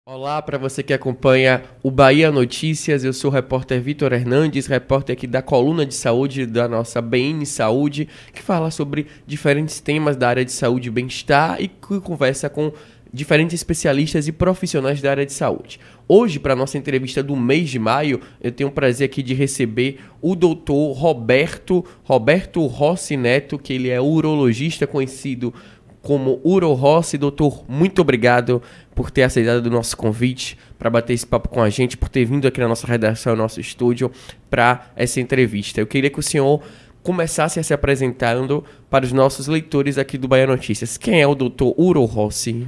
Olá, para você que acompanha o Bahia Notícias, eu sou o repórter Vitor Hernandes, repórter aqui da coluna de saúde da nossa BN Saúde, que fala sobre diferentes temas da área de saúde e bem-estar e que conversa com diferentes especialistas e profissionais da área de saúde. Hoje, para a nossa entrevista do mês de maio, eu tenho o prazer aqui de receber o doutor Roberto Rossi Neto, que ele é urologista conhecido como Uro Rossi. Doutor, muito obrigado por ter aceitado o nosso convite para bater esse papo com a gente, por ter vindo aqui na nossa redação, no nosso estúdio, para essa entrevista. Eu queria que o senhor começasse a se apresentando para os nossos leitores aqui do Bahia Notícias. Quem é o doutor Uro Rossi?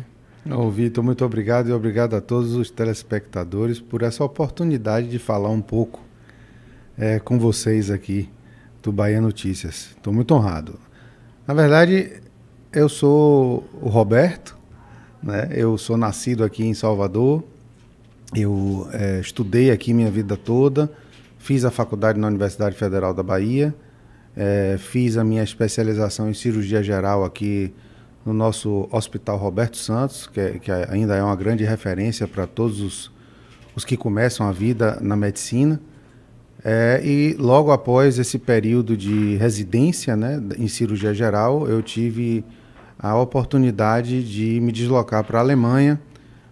Vitor, muito obrigado e obrigado a todos os telespectadores por essa oportunidade de falar um pouco com vocês aqui do Bahia Notícias. Estou muito honrado. Na verdade, eu sou o Roberto, né? Eu sou nascido aqui em Salvador, eu estudei aqui minha vida toda, fiz a faculdade na Universidade Federal da Bahia, fiz a minha especialização em cirurgia geral aqui no nosso Hospital Roberto Santos, que ainda é uma grande referência para todos os que começam a vida na medicina. E logo após esse período de residência, né, em cirurgia geral, eu tive a oportunidade de me deslocar para a Alemanha,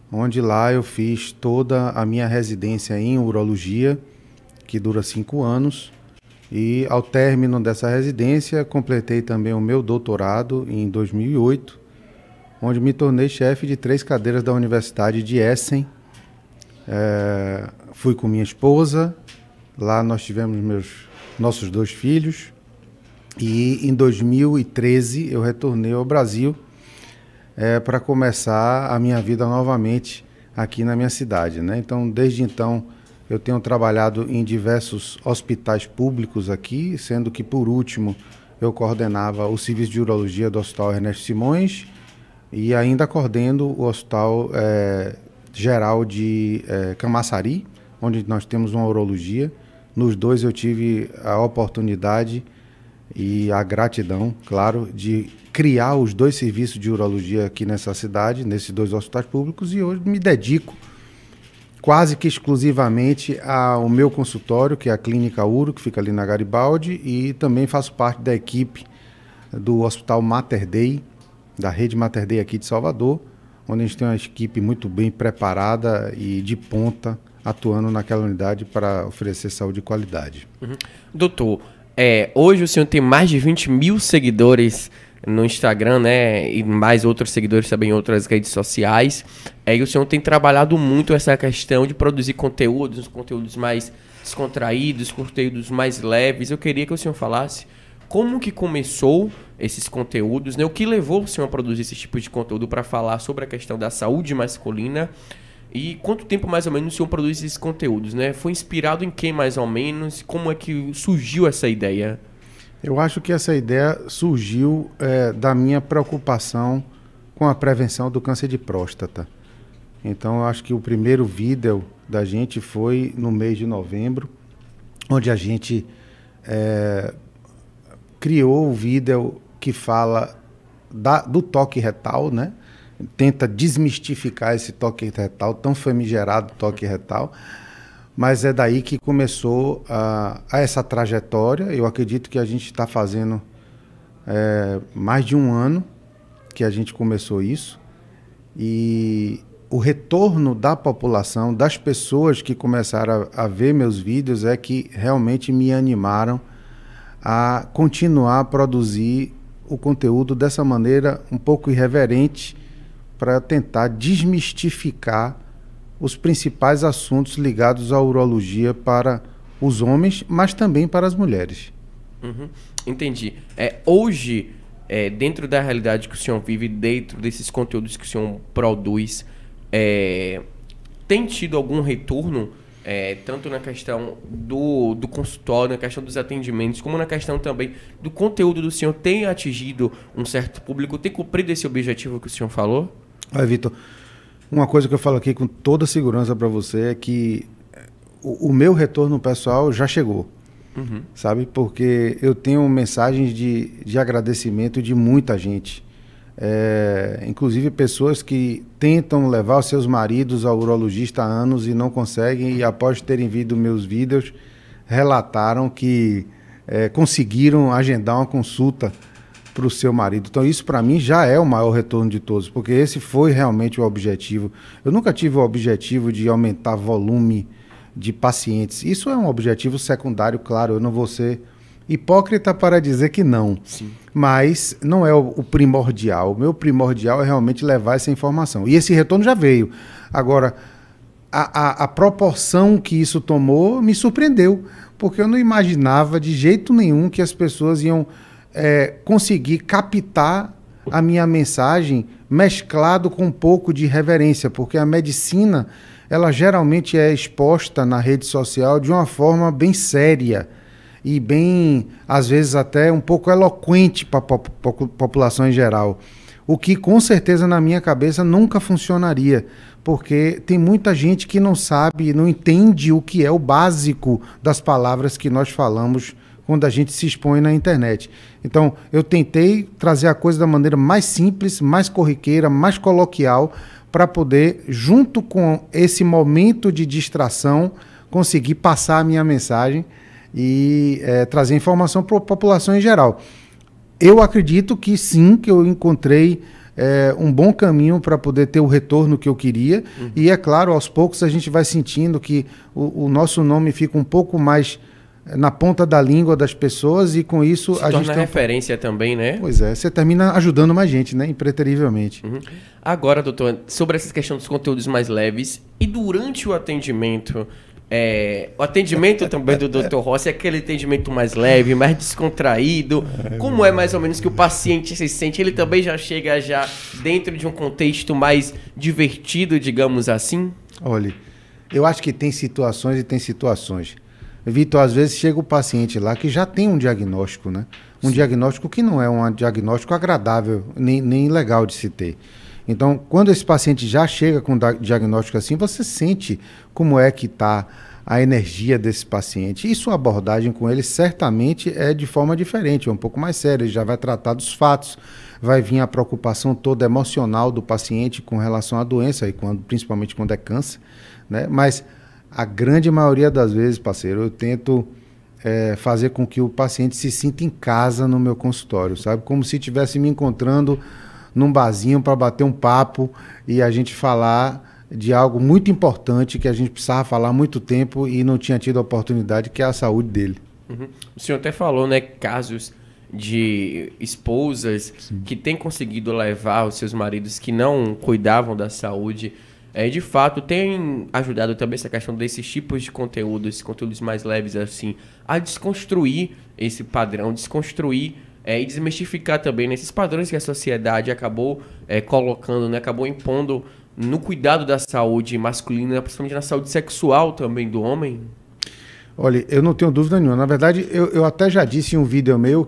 onde lá eu fiz toda a minha residência em urologia, que dura 5 anos. E ao término dessa residência, completei também o meu doutorado em 2008, onde me tornei chefe de 3 cadeiras da Universidade de Essen. Fui com minha esposa, lá nós tivemos nossos 2 filhos, e em 2013 eu retornei ao Brasil para começar a minha vida novamente aqui na minha cidade, né? Então, desde então, eu tenho trabalhado em diversos hospitais públicos aqui, sendo que, por último, eu coordenava o serviço de urologia do Hospital Ernesto Simões e ainda coordeno o Hospital Geral de Camaçari, onde nós temos uma urologia. Nos 2 eu tive a oportunidade e a gratidão, claro, de criar os 2 serviços de urologia aqui nessa cidade, nesses 2 hospitais públicos, e hoje me dedico quase que exclusivamente ao meu consultório, que é a Clínica Uro, que fica ali na Garibaldi, e também faço parte da equipe do Hospital Mater Dei, da rede Mater Dei aqui de Salvador, onde a gente tem uma equipe muito bem preparada e de ponta, atuando naquela unidade para oferecer saúde de qualidade. Uhum. Doutor, hoje o senhor tem mais de 20 mil seguidores no Instagram, né, e mais outros seguidores também em outras redes sociais. E o senhor tem trabalhado muito essa questão de produzir conteúdos mais descontraídos, conteúdos mais leves. Eu queria que o senhor falasse como que começou esses conteúdos, né, o que levou o senhor a produzir esse tipo de conteúdo para falar sobre a questão da saúde masculina e quanto tempo mais ou menos o senhor produz esses conteúdos, né? Foi inspirado em quem mais ou menos? Como é que surgiu essa ideia? Eu acho que essa ideia surgiu da minha preocupação com a prevenção do câncer de próstata. Então, eu acho que o primeiro vídeo da gente foi no mês de novembro, onde a gente criou o vídeo que fala do toque retal, né? Tenta desmistificar esse toque retal, tão famigerado toque retal. Mas é daí que começou essa trajetória. Eu acredito que a gente está fazendo mais de 1 ano que a gente começou isso. E o retorno da população, das pessoas que começaram a ver meus vídeos, é que realmente me animaram a continuar a produzir o conteúdo dessa maneira um pouco irreverente, para tentar desmistificar os principais assuntos ligados à urologia para os homens, mas também para as mulheres. Uhum. Entendi. Hoje, dentro da realidade que o senhor vive, dentro desses conteúdos que o senhor produz, tem tido algum retorno, tanto na questão do consultório, na questão dos atendimentos, como na questão também do conteúdo do senhor? Tem atingido um certo público? Tem cumprido esse objetivo que o senhor falou? Olha, Vitor, uma coisa que eu falo aqui com toda segurança para você é que o meu retorno pessoal já chegou, sabe? Porque eu tenho mensagens de agradecimento de muita gente inclusive pessoas que tentam levar os seus maridos ao urologista há anos e não conseguem, e após terem visto meus vídeos, relataram que conseguiram agendar uma consulta para o seu marido. Então isso para mim já é o maior retorno de todos, porque esse foi realmente o objetivo. Eu nunca tive o objetivo de aumentar volume de pacientes. Isso é um objetivo secundário, claro, eu não vou ser hipócrita para dizer que não. Sim. Mas não é o primordial. O meu primordial é realmente levar essa informação. E esse retorno já veio. Agora, a proporção que isso tomou me surpreendeu, porque eu não imaginava de jeito nenhum que as pessoas iam conseguir captar a minha mensagem mesclado com um pouco de reverência, porque a medicina, ela geralmente é exposta na rede social de uma forma bem séria e bem, às vezes até um pouco eloquente para a população em geral. O que com certeza na minha cabeça nunca funcionaria, porque tem muita gente que não sabe, não entende o que é o básico das palavras que nós falamos quando a gente se expõe na internet. Então, eu tentei trazer a coisa da maneira mais simples, mais corriqueira, mais coloquial, para poder, junto com esse momento de distração, conseguir passar a minha mensagem e trazer informação para a população em geral. Eu acredito que sim, que eu encontrei um bom caminho para poder ter o retorno que eu queria. E é claro, aos poucos a gente vai sentindo que o nosso nome fica um pouco mais na ponta da língua das pessoas, e com isso se a gente torna referência também, né? Pois é, você termina ajudando mais gente, né? Impreterivelmente. Agora, doutor, sobre essa questão dos conteúdos mais leves, e durante o atendimento também do Dr. Rossi é aquele atendimento mais leve, mais descontraído. Como é mais ou menos que o paciente se sente? Ele também já chega dentro de um contexto mais divertido, digamos assim? Olha, eu acho que tem situações e tem situações. Vitor, às vezes chega o paciente lá que já tem um diagnóstico, né? Um diagnóstico que não é um diagnóstico agradável, nem legal de se ter. Então, quando esse paciente já chega com um diagnóstico assim, você sente como é que está a energia desse paciente. E sua abordagem com ele certamente é de forma diferente, é um pouco mais séria. Ele já vai tratar dos fatos, vai vir a preocupação toda emocional do paciente com relação à doença, principalmente quando é câncer, né? Mas a grande maioria das vezes, parceiro, eu tento fazer com que o paciente se sinta em casa no meu consultório, sabe? Como se estivesse me encontrando num barzinho para bater um papo e a gente falar de algo muito importante que a gente precisava falar há muito tempo e não tinha tido a oportunidade, que é a saúde dele. O senhor até falou, né, casos de esposas que têm conseguido levar os seus maridos que não cuidavam da saúde. De fato, tem ajudado também essa questão desses tipos de conteúdos, esses conteúdos mais leves, assim, a desconstruir esse padrão, desconstruir e desmistificar também nesses padrões que a sociedade acabou colocando, né, acabou impondo no cuidado da saúde masculina, principalmente na saúde sexual também do homem? Olha, eu não tenho dúvida nenhuma. Na verdade, eu até já disse em um vídeo meu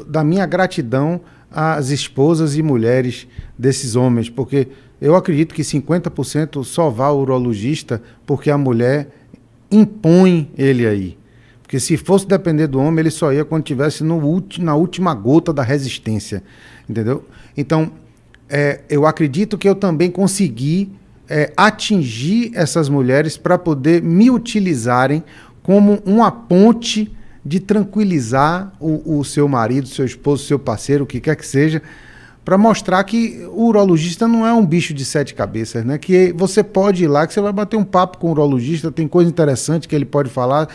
da minha gratidão às esposas e mulheres desses homens, porque eu acredito que 50% só vá ao urologista porque a mulher impõe ele aí. Porque se fosse depender do homem, ele só ia quando estivesse na última gota da resistência, entendeu? Então, eu acredito que eu também consegui atingir essas mulheres para poder me utilizarem como uma ponte de tranquilizar o seu marido, seu esposo, seu parceiro, o que quer que seja, para mostrar que o urologista não é um bicho de 7 cabeças, né? Que você pode ir lá, que você vai bater um papo com o urologista, tem coisa interessante que ele pode falar.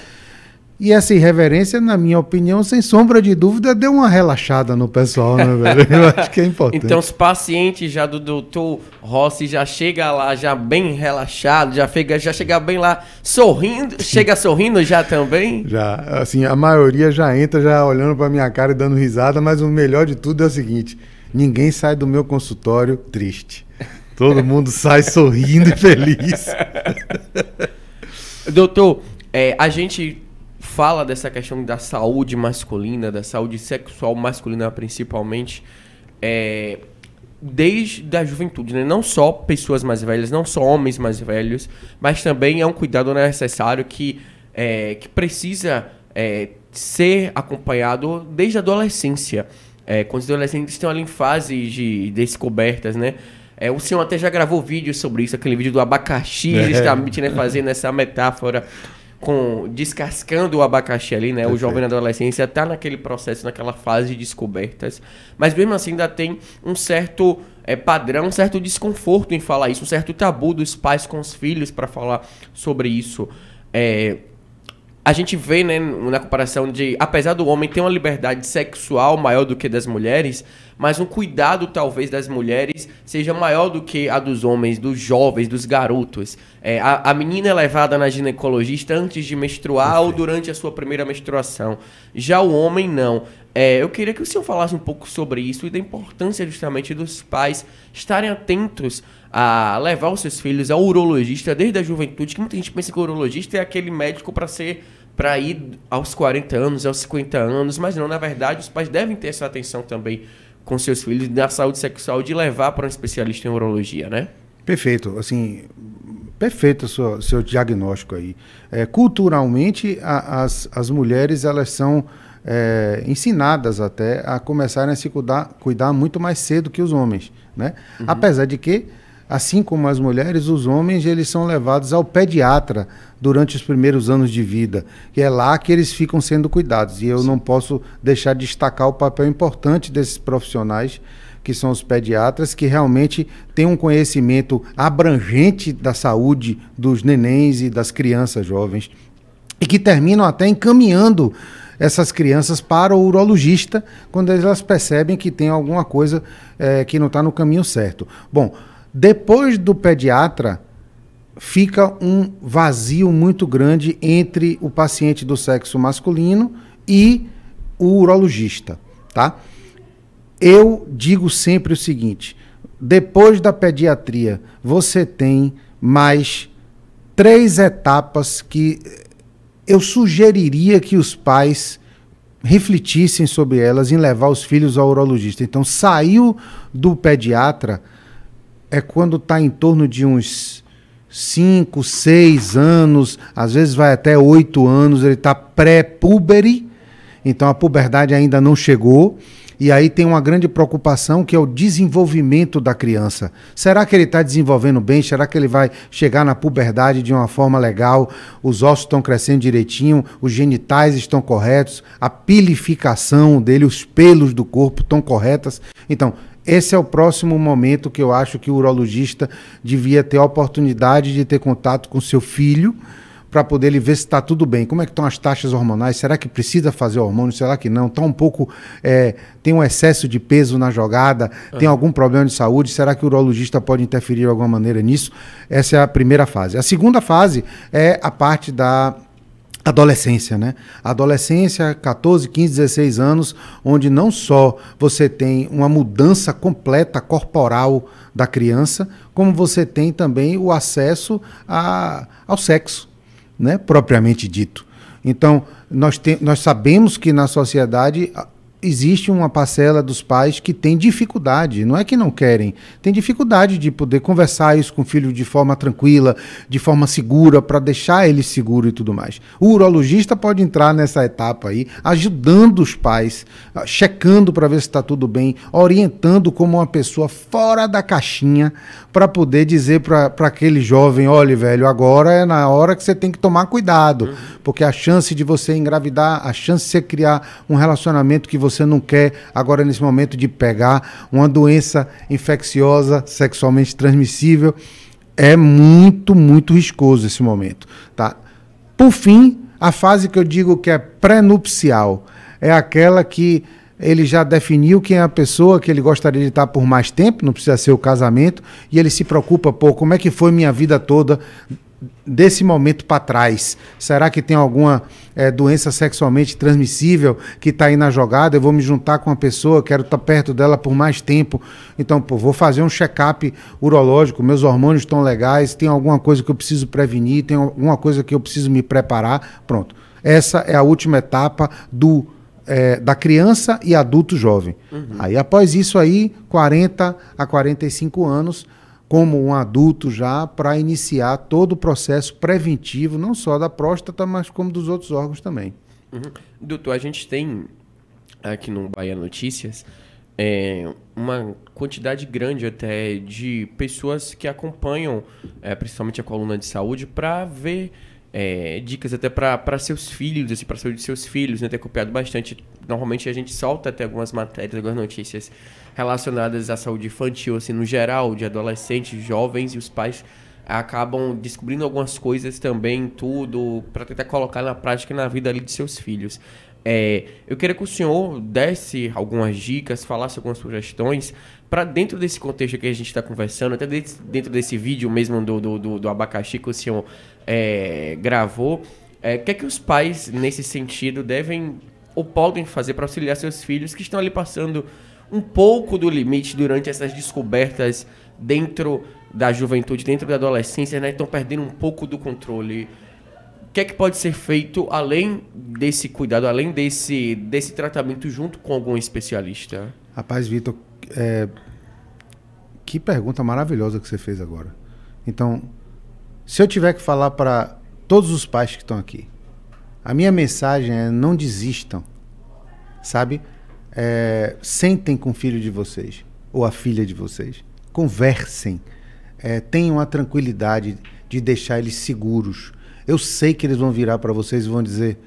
E essa irreverência, na minha opinião, sem sombra de dúvida, deu uma relaxada no pessoal, né, velho? Eu acho que é importante. Então, os pacientes já do Dr. Rossi já chega lá já bem relaxado, já chega bem lá sorrindo, chega sorrindo já também? Já, assim, a maioria já entra já olhando para minha cara e dando risada, mas o melhor de tudo é o seguinte: ninguém sai do meu consultório triste. Todo mundo sai sorrindo e feliz. Doutor, a gente fala dessa questão da saúde masculina, da saúde sexual masculina principalmente, desde a juventude, né? Não só pessoas mais velhas, não só homens mais velhos, mas também é um cuidado necessário que precisa ser acompanhado desde a adolescência. quando os adolescentes estão ali em fase de descobertas, né? O senhor até já gravou vídeo sobre isso, aquele vídeo do abacaxi, justamente, né, fazendo essa metáfora descascando o abacaxi ali, né? Perfeito. O jovem na adolescência está naquele processo, naquela fase de descobertas, mas mesmo assim ainda tem um certo padrão, um certo desconforto em falar isso, um certo tabu dos pais com os filhos para falar sobre isso. A gente vê, né, na comparação de, apesar do homem ter uma liberdade sexual maior do que das mulheres, mas um cuidado talvez das mulheres seja maior do que a dos homens, dos jovens, dos garotos. A menina é levada na ginecologista antes de menstruar ou durante a sua primeira menstruação. Já o homem não. Eu queria que o senhor falasse um pouco sobre isso e da importância justamente dos pais estarem atentos a levar os seus filhos ao urologista desde a juventude, que muita gente pensa que o urologista é aquele médico para ir aos 40 anos, aos 50 anos, mas não, na verdade, os pais devem ter essa atenção também com seus filhos na saúde sexual, de levar para um especialista em urologia, né? Perfeito, assim, perfeito o seu diagnóstico aí. Culturalmente, as mulheres, elas são ensinadas até a começarem a se cuidar muito mais cedo que os homens, né? Uhum. Apesar de que, assim como as mulheres, os homens eles são levados ao pediatra durante os primeiros anos de vida, que é lá que eles ficam sendo cuidados. E eu não posso deixar de destacar o papel importante desses profissionais, que são os pediatras, que realmente têm um conhecimento abrangente da saúde dos nenéns e das crianças jovens, e que terminam até encaminhando essas crianças para o urologista quando elas percebem que tem alguma coisa que não está no caminho certo. Bom, depois do pediatra, fica um vazio muito grande entre o paciente do sexo masculino e o urologista, tá? Eu digo sempre o seguinte: depois da pediatria, você tem mais 3 etapas que eu sugeriria que os pais refletissem sobre elas em levar os filhos ao urologista. Então, saiu do pediatra, quando está em torno de uns 5, 6 anos, às vezes vai até 8 anos, ele está pré-púbere, então a puberdade ainda não chegou, e aí tem uma grande preocupação que é o desenvolvimento da criança. Será que ele está desenvolvendo bem? Será que ele vai chegar na puberdade de uma forma legal? Os ossos estão crescendo direitinho, os genitais estão corretos, a pilificação dele, os pelos do corpo estão corretas? Então, esse é o próximo momento que eu acho que o urologista devia ter a oportunidade de ter contato com seu filho para poder ele ver se está tudo bem. Como é que estão as taxas hormonais? Será que precisa fazer hormônio? Será que não? Está um pouco... tem um excesso de peso na jogada? Tem algum problema de saúde? Será que o urologista pode interferir de alguma maneira nisso? Essa é a primeira fase. A segunda fase é a parte da adolescência, né? Adolescência, 14, 15, 16 anos, onde não só você tem uma mudança completa corporal da criança, como você tem também o acesso ao sexo, né? Propriamente dito. Então, nós sabemos que na sociedade existe uma parcela dos pais que tem dificuldade, não é que não querem, tem dificuldade de poder conversar isso com o filho de forma tranquila, de forma segura, para deixar ele seguro e tudo mais. O urologista pode entrar nessa etapa aí, ajudando os pais, checando para ver se está tudo bem, orientando como uma pessoa fora da caixinha, para poder dizer para aquele jovem: olha, velho, agora é na hora que você tem que tomar cuidado, porque a chance de você engravidar, a chance de você criar um relacionamento que você não quer agora nesse momento, de pegar uma doença infecciosa sexualmente transmissível, é muito, muito riscoso esse momento, tá? Por fim, a fase que eu digo que é pré-nupcial é aquela que ele já definiu quem é a pessoa que ele gostaria de estar por mais tempo, não precisa ser o casamento, e ele se preocupa: pô, como é que foi minha vida toda desse momento para trás? Será que tem alguma doença sexualmente transmissível que está aí na jogada? Eu vou me juntar com uma pessoa, quero estar perto dela por mais tempo, então, pô, vou fazer um check-up urológico, meus hormônios estão legais, tem alguma coisa que eu preciso prevenir, tem alguma coisa que eu preciso me preparar? Pronto. Essa é a última etapa da criança e adulto jovem. Aí, após isso aí, 40 a 45 anos, como um adulto já, para iniciar todo o processo preventivo, não só da próstata, mas como dos outros órgãos também. Doutor, a gente tem aqui no Bahia Notícias, uma quantidade grande até de pessoas que acompanham, principalmente a coluna de saúde, para ver dicas até para seus filhos, assim, para a saúde de seus filhos, né? Ter copiado bastante. Normalmente a gente solta até algumas matérias, algumas notícias relacionadas à saúde infantil, assim, no geral, de adolescentes, jovens, e os pais acabam descobrindo algumas coisas também, tudo, para tentar colocar na prática na vida ali de seus filhos. Eu queria que o senhor desse algumas dicas, falasse algumas sugestões para dentro desse contexto que a gente está conversando, até dentro desse vídeo mesmo do abacaxi que o senhor gravou. O que é que os pais, nesse sentido, devem ou podem fazer para auxiliar seus filhos que estão ali passando um pouco do limite durante essas descobertas dentro da juventude, dentro da adolescência, né? Estão perdendo um pouco do controle. O que é que pode ser feito além desse cuidado, além desse tratamento junto com algum especialista? Rapaz, Vitor, que pergunta maravilhosa que você fez agora. Então, se eu tiver que falar para todos os pais que estão aqui, a minha mensagem é: não desistam, sabe? Sentem com o filho de vocês ou a filha de vocês, conversem, tenham a tranquilidade de deixar eles seguros. Eu sei que eles vão virar para vocês e vão dizer: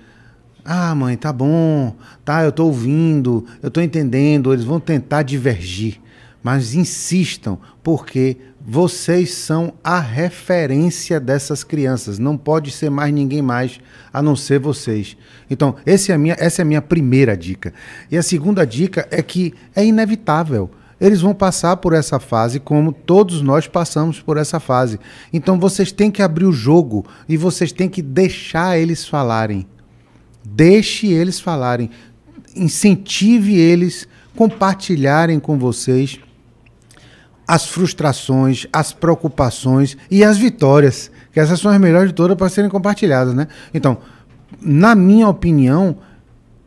ah, mãe, tá bom, tá, eu tô ouvindo, eu tô entendendo. Eles vão tentar divergir, mas insistam, porque vocês são a referência dessas crianças. Não pode ser mais ninguém mais a não ser vocês. Então, essa é a minha primeira dica. E a segunda dica é que é inevitável. Eles vão passar por essa fase como todos nós passamos por essa fase. Então vocês têm que abrir o jogo e vocês têm que deixar eles falarem. Deixe eles falarem. Incentive eles compartilharem com vocês as frustrações, as preocupações e as vitórias, que essas são as melhores de todas para serem compartilhadas, né? Então, na minha opinião,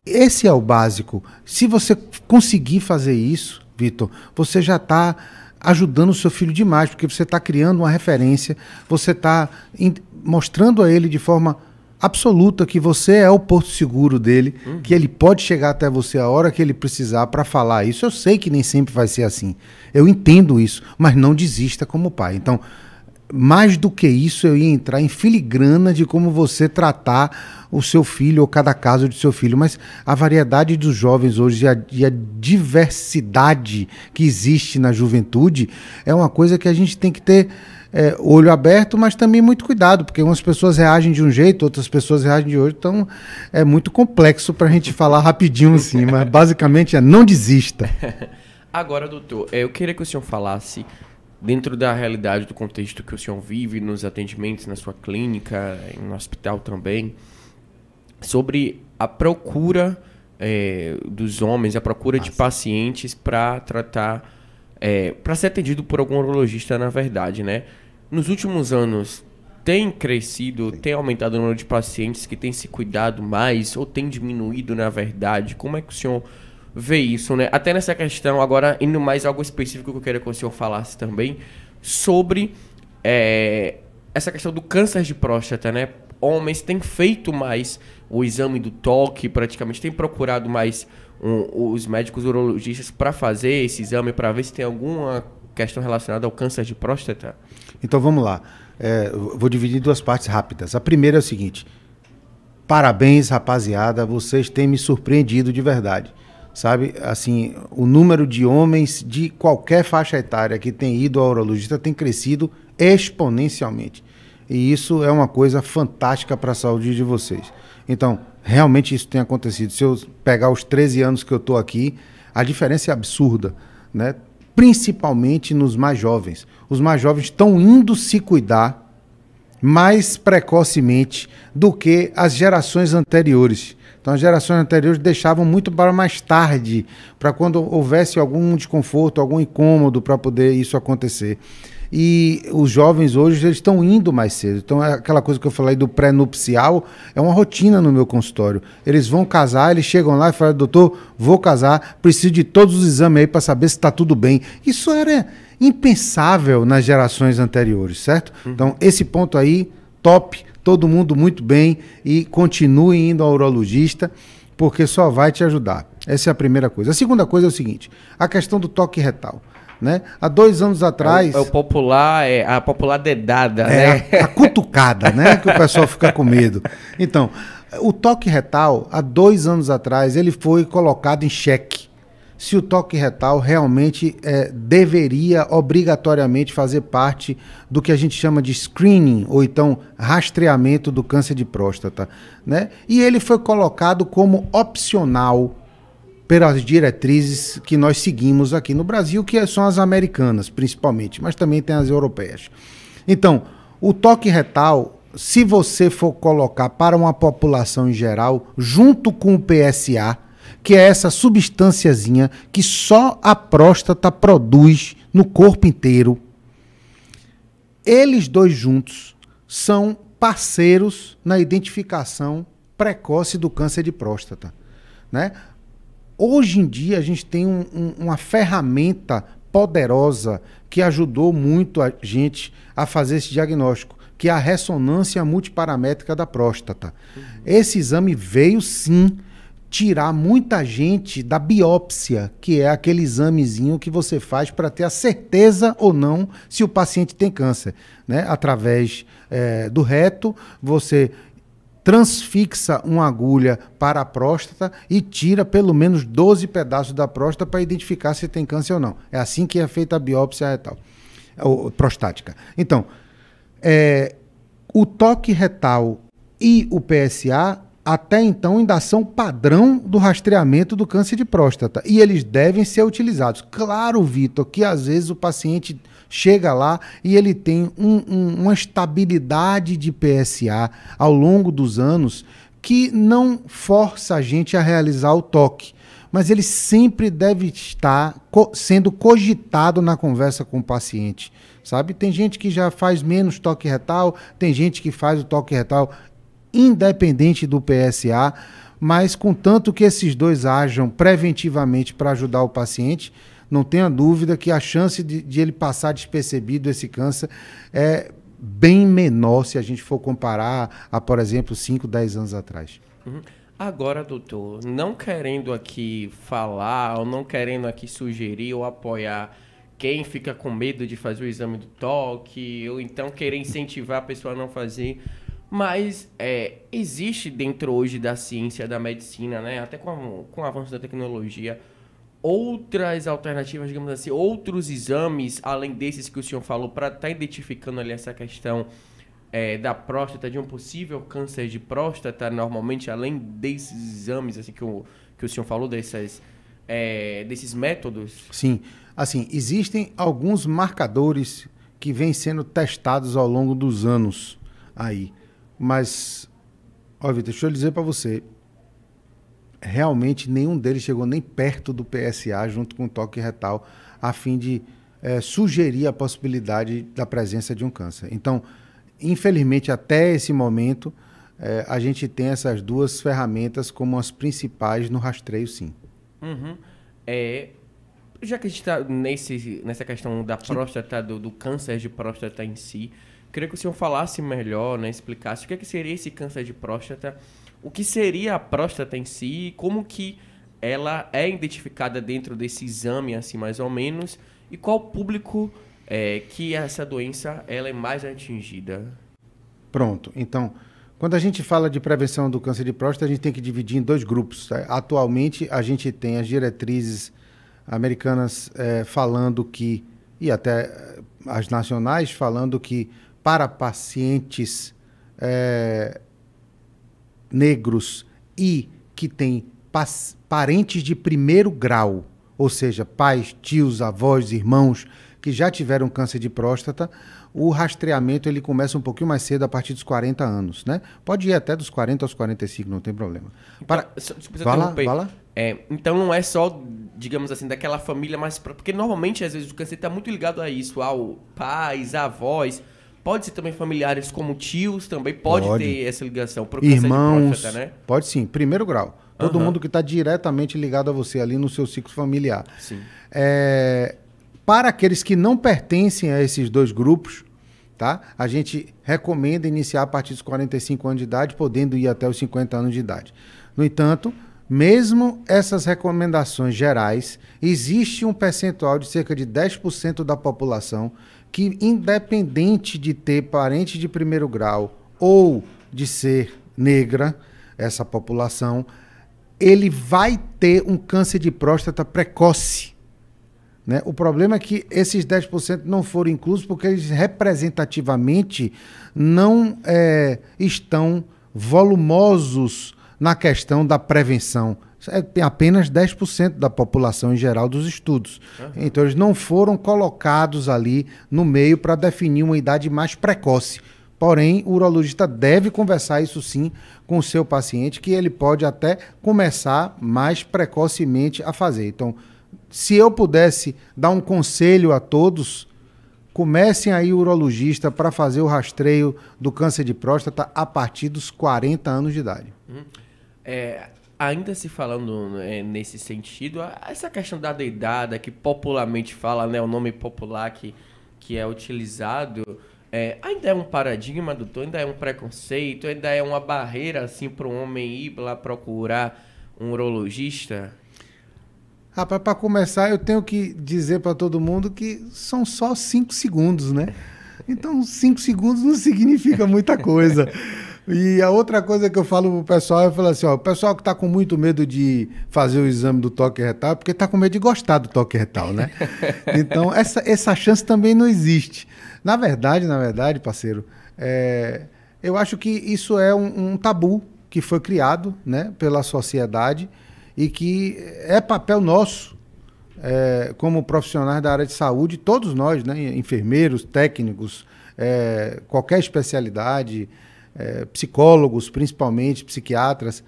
esse é o básico. Se você conseguir fazer isso, Vitor, você já está ajudando o seu filho demais, porque você está criando uma referência, você está mostrando a ele de forma absoluta que você é o porto seguro dele, que ele pode chegar até você a hora que ele precisar para falar isso. Eu sei que nem sempre vai ser assim, eu entendo isso, mas não desista como pai. Então, mais do que isso, eu ia entrar em filigrana de como você tratar o seu filho ou cada caso de seu filho. Mas a variedade dos jovens hoje e a diversidade que existe na juventude é uma coisa que a gente tem que ter olho aberto, mas também muito cuidado, porque umas pessoas reagem de um jeito, outras pessoas reagem de outro. Então é muito complexo para a gente falar rapidinho assim, mas basicamente não desista. Agora, doutor, eu queria que o senhor falasse, dentro da realidade do contexto que o senhor vive nos atendimentos, na sua clínica, no hospital também, sobre a procura dos homens, a procura de pacientes para tratar, para ser atendido por algum urologista, na verdade, né? Nos últimos anos, tem crescido, tem aumentado o número de pacientes que têm se cuidado mais ou tem diminuído, na verdade? Como é que o senhor vê isso, né? Até nessa questão, agora indo mais algo específico que eu queria que o senhor falasse também, sobre essa questão do câncer de próstata, né? Homens têm feito mais o exame do toque, praticamente têm procurado mais os médicos urologistas para fazer esse exame, para ver se tem alguma questão relacionada ao câncer de próstata? Então vamos lá, vou dividir em duas partes rápidas. A primeira é o seguinte: parabéns, rapaziada, vocês têm me surpreendido de verdade. Sabe, assim, o número de homens de qualquer faixa etária que tem ido ao urologista tem crescido exponencialmente. E isso é uma coisa fantástica para a saúde de vocês. Então, realmente isso tem acontecido. Se eu pegar os 13 anos que eu estou aqui, a diferença é absurda, né? Principalmente nos mais jovens. Os mais jovens estão indo se cuidar mais precocemente do que as gerações anteriores. Então, as gerações anteriores deixavam muito para mais tarde, para quando houvesse algum desconforto, algum incômodo para poder isso acontecer. E os jovens hoje, eles estão indo mais cedo. Então, aquela coisa que eu falei do pré-nupcial é uma rotina no meu consultório. Eles vão casar, eles chegam lá e falam: doutor, vou casar, preciso de todos os exames aí para saber se está tudo bem. Isso era impensável nas gerações anteriores, certo? Então, esse ponto aí, top, todo mundo muito bem, e continue indo ao urologista, porque só vai te ajudar. Essa é a primeira coisa. A segunda coisa é o seguinte, a questão do toque retal. Né? Há 2 anos atrás... a popular dedada, né? A cutucada, né? Que o pessoal fica com medo. Então, o toque retal, há 2 anos atrás, ele foi colocado em xeque. Se o toque retal realmente deveria obrigatoriamente fazer parte do que a gente chama de screening, ou então rastreamento do câncer de próstata. Né? E ele foi colocado como opcional pelas diretrizes que nós seguimos aqui no Brasil, que são as americanas, principalmente, mas também tem as europeias. Então, o toque retal, se você for colocar para uma população em geral, junto com o PSA, que é essa substânciazinha que só a próstata produz no corpo inteiro, eles dois juntos são parceiros na identificação precoce do câncer de próstata, né? Hoje em dia a gente tem uma ferramenta poderosa que ajudou muito a gente a fazer esse diagnóstico, que é a ressonância multiparamétrica da próstata. Esse exame veio sim tirar muita gente da biópsia, que é aquele examezinho que você faz para ter a certeza ou não se o paciente tem câncer. Né? Através do reto, você transfixa uma agulha para a próstata e tira pelo menos 12 pedaços da próstata para identificar se tem câncer ou não. É assim que é feita a biópsia retal, ou prostática. Então, o toque retal e o PSA até então ainda são padrão do rastreamento do câncer de próstata e eles devem ser utilizados. Claro, Vitor, que às vezes o paciente chega lá e ele tem uma estabilidade de PSA ao longo dos anos que não força a gente a realizar o toque, mas ele sempre deve estar sendo cogitado na conversa com o paciente, sabe? Tem gente que já faz menos toque retal, tem gente que faz o toque retal independente do PSA, mas contanto que esses dois ajam preventivamente para ajudar o paciente, não tenha dúvida que a chance de ele passar despercebido esse câncer é bem menor se a gente for comparar a, por exemplo, 5, 10 anos atrás. Agora, doutor, não querendo aqui falar, ou não querendo aqui sugerir ou apoiar quem fica com medo de fazer o exame do toque, ou então querer incentivar a pessoa a não fazer... Mas existe dentro hoje da ciência, da medicina, né, até com o avanço da tecnologia, outras alternativas, digamos assim, outros exames, além desses que o senhor falou, para estar identificando ali essa questão da próstata, de um possível câncer de próstata, normalmente, além desses exames assim, que o senhor falou, desses métodos? Sim, assim, existem alguns marcadores que vêm sendo testados ao longo dos anos aí. Mas, Vitor, deixa eu dizer para você, realmente nenhum deles chegou nem perto do PSA junto com o toque retal, a fim de sugerir a possibilidade da presença de um câncer. Então, infelizmente, até esse momento, a gente tem essas duas ferramentas como as principais no rastreio, sim. Já que a gente está nessa questão da próstata, do câncer de próstata em si, queria que o senhor falasse melhor, né, explicasse o que seria esse câncer de próstata, o que seria a próstata em si, como que ela é identificada dentro desse exame, assim, mais ou menos, e qual público que essa doença ela é mais atingida. Pronto. Então, quando a gente fala de prevenção do câncer de próstata, a gente tem que dividir em 2 grupos. Tá? Atualmente, a gente tem as diretrizes americanas falando que, e até as nacionais falando que, para pacientes negros e que têm parentes de primeiro grau, ou seja, pais, tios, avós, irmãos, que já tiveram câncer de próstata, o rastreamento ele começa um pouquinho mais cedo, a partir dos 40 anos, né? Pode ir até dos 40 aos 45, não tem problema. Vai lá. Então não é só, digamos assim, daquela família mais... Porque normalmente, às vezes, o câncer está muito ligado a isso, ao pais, avós... Pode ser também familiares como tios, também pode ter essa ligação. Pro irmãos, câncer de próstata, né? Pode sim, primeiro grau. Todo mundo que está diretamente ligado a você ali no seu ciclo familiar. Sim. Para aqueles que não pertencem a esses 2 grupos, tá? A gente recomenda iniciar a partir dos 45 anos de idade, podendo ir até os 50 anos de idade. No entanto, mesmo essas recomendações gerais, existe um percentual de cerca de 10% da população que, independente de ter parente de primeiro grau ou de ser negra, essa população, ele vai ter um câncer de próstata precoce. Né? O problema é que esses 10% não foram inclusos porque eles representativamente não estão volumosos na questão da prevenção. Tem apenas 10% da população em geral dos estudos. Uhum. Então, eles não foram colocados ali no meio para definir uma idade mais precoce. Porém, o urologista deve conversar isso sim com o seu paciente, que ele pode até começar mais precocemente a fazer. Então, se eu pudesse dar um conselho a todos, comecem aí o urologista para fazer o rastreio do câncer de próstata a partir dos 40 anos de idade. Ainda se falando nesse sentido, essa questão da dedada, que popularmente fala, né, o nome popular que é utilizado, ainda é um paradigma, doutor? Ainda é um preconceito? Ainda é uma barreira assim, para um homem ir lá procurar um urologista? Rapaz, para começar, eu tenho que dizer para todo mundo que são só 5 segundos, né? Então, 5 segundos não significa muita coisa. E a outra coisa que eu falo pro pessoal, eu falo assim, ó, o pessoal que está com muito medo de fazer o exame do toque retal é porque está com medo de gostar do toque retal, né? Então, essa chance também não existe. Na verdade, parceiro, eu acho que isso é um tabu que foi criado, né, pela sociedade, e que é papel nosso, como profissionais da área de saúde, todos nós, né, enfermeiros, técnicos, qualquer especialidade, psicólogos, principalmente, psiquiatras,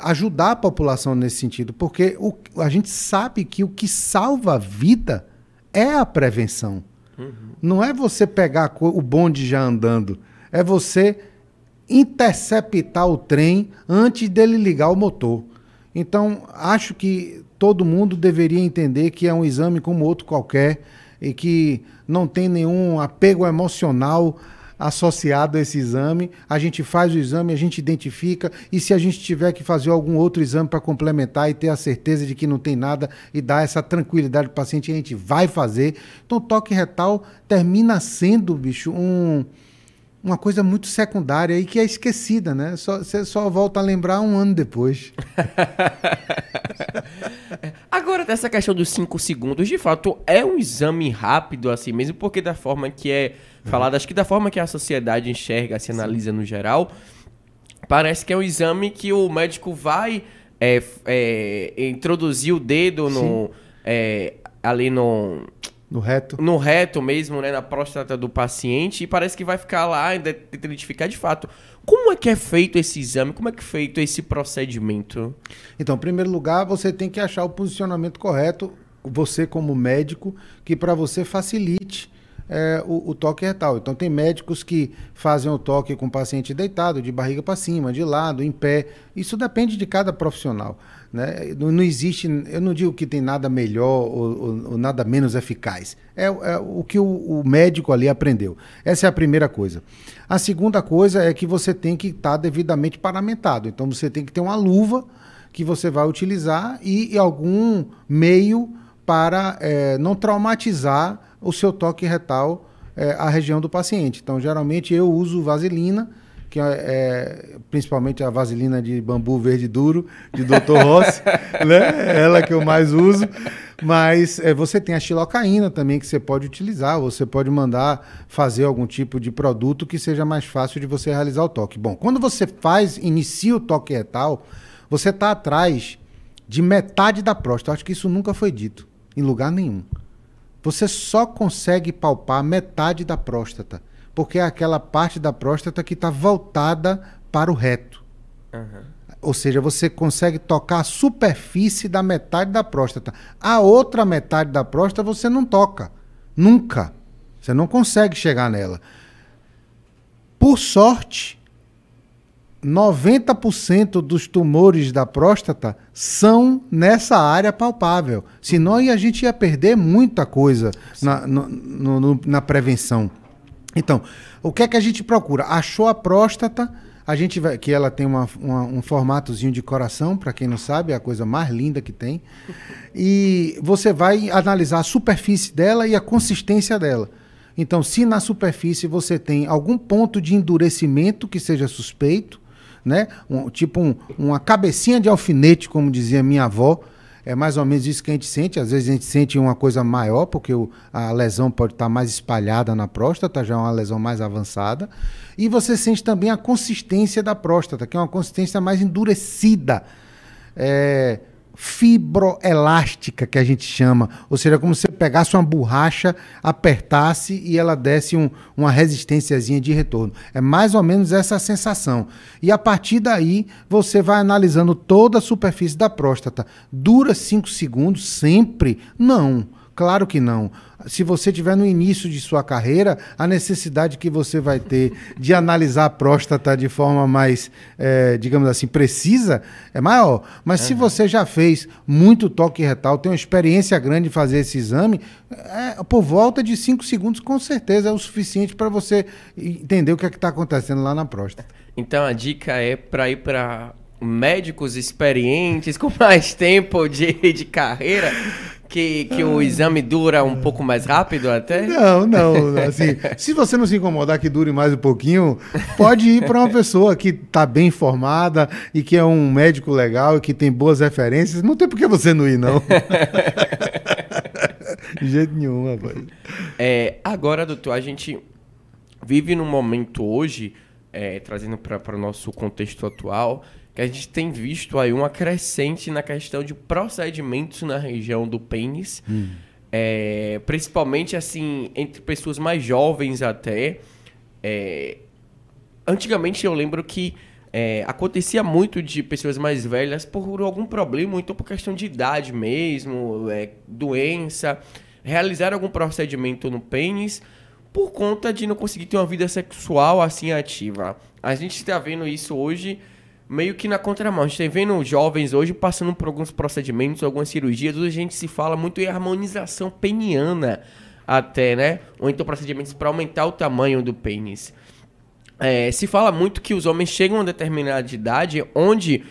ajudar a população nesse sentido, porque a gente sabe que o que salva a vida é a prevenção. Uhum. Não é você pegar o bonde já andando, é você interceptar o trem antes dele ligar o motor. Então, acho que todo mundo deveria entender que é um exame como outro qualquer e que não tem nenhum apego emocional associado a esse exame. A gente faz o exame, a gente identifica, e se a gente tiver que fazer algum outro exame para complementar e ter a certeza de que não tem nada e dar essa tranquilidade para o paciente, a gente vai fazer. Então, o toque retal termina sendo, bicho, uma coisa muito secundária e que é esquecida, né? Você só volta a lembrar um ano depois. Agora, dessa questão dos 5 segundos, de fato, é um exame rápido assim mesmo, porque da forma que é falado, acho que da forma que a sociedade enxerga, se analisa no geral, parece que é um exame que o médico vai introduzir o dedo ali no reto. No reto mesmo, né? Na próstata do paciente. E parece que vai ficar lá e identificar de fato. Como é que é feito esse exame? Como é que é feito esse procedimento? Então, em primeiro lugar, você tem que achar o posicionamento correto, você como médico, que para você facilite o toque retal. Então, tem médicos que fazem o toque com o paciente deitado, de barriga para cima, de lado, em pé. Isso depende de cada profissional. Né? Não existe, eu não digo que tem nada melhor ou nada menos eficaz. É o que o médico ali aprendeu. Essa é a primeira coisa. A segunda coisa é que você tem que estar devidamente paramentado. Então, você tem que ter uma luva que você vai utilizar e algum meio para não traumatizar o seu toque retal, a região do paciente. Então, geralmente, eu uso vaselina, que principalmente a vaselina de bambu verde duro, de Dr. Rossi, né? Ela que eu mais uso. Mas você tem a xilocaína também que você pode utilizar, você pode mandar fazer algum tipo de produto que seja mais fácil de você realizar o toque. Bom, quando você inicia o toque retal, você está atrás de metade da próstata. Eu acho que isso nunca foi dito em lugar nenhum. Você só consegue palpar metade da próstata, porque é aquela parte da próstata que está voltada para o reto. Uhum. Ou seja, você consegue tocar a superfície da metade da próstata. A outra metade da próstata você não toca. Nunca. Você não consegue chegar nela. Por sorte, 90% dos tumores da próstata são nessa área palpável. Senão a gente ia perder muita coisa na prevenção. Então, o que é que a gente procura? Achou a próstata, A gente vai, que ela tem um formatozinho de coração, para quem não sabe, é a coisa mais linda que tem. E você vai analisar a superfície dela e a consistência dela. Então, se na superfície você tem algum ponto de endurecimento que seja suspeito, né? Uma cabecinha de alfinete, como dizia minha avó, é mais ou menos isso que a gente sente. Às vezes a gente sente uma coisa maior, porque a lesão pode estar mais espalhada na próstata, já é uma lesão mais avançada. E você sente também a consistência da próstata, que é uma consistência mais endurecida. Fibroelástica, que a gente chama. Ou seja, como se você pegasse uma borracha, apertasse e ela desse uma resistênciazinha de retorno. É mais ou menos essa a sensação. E a partir daí, você vai analisando toda a superfície da próstata. Dura 5 segundos sempre? Não. Claro que não. Se você estiver no início de sua carreira, a necessidade que você vai ter de analisar a próstata de forma mais, digamos assim, precisa, é maior. Mas se você já fez muito toque retal, tem uma experiência grande de fazer esse exame, por volta de 5 segundos, com certeza é o suficiente para você entender o que é que está acontecendo lá na próstata. Então a dica é para ir para médicos experientes, com mais tempo de carreira, que o exame dura um pouco mais rápido até? Não. Assim, se você não se incomodar que dure mais um pouquinho, pode ir para uma pessoa que está bem informada e que é um médico legal e que tem boas referências. Não tem por que você não ir, não. De jeito nenhum, rapaz. Agora, doutor, a gente vive num momento hoje, trazendo para o nosso contexto atual, que a gente tem visto aí uma crescente na questão de procedimentos na região do pênis, principalmente assim entre pessoas mais jovens até. Antigamente eu lembro que acontecia muito de pessoas mais velhas por algum problema, ou então por questão de idade mesmo, doença, realizar algum procedimento no pênis por conta de não conseguir ter uma vida sexual assim ativa. A gente está vendo isso hoje meio que na contramão. A gente está vendo jovens hoje passando por alguns procedimentos, algumas cirurgias. Hoje a gente se fala muito em harmonização peniana até, né? Ou então procedimentos para aumentar o tamanho do pênis. Se fala muito que os homens chegam a uma determinada idade onde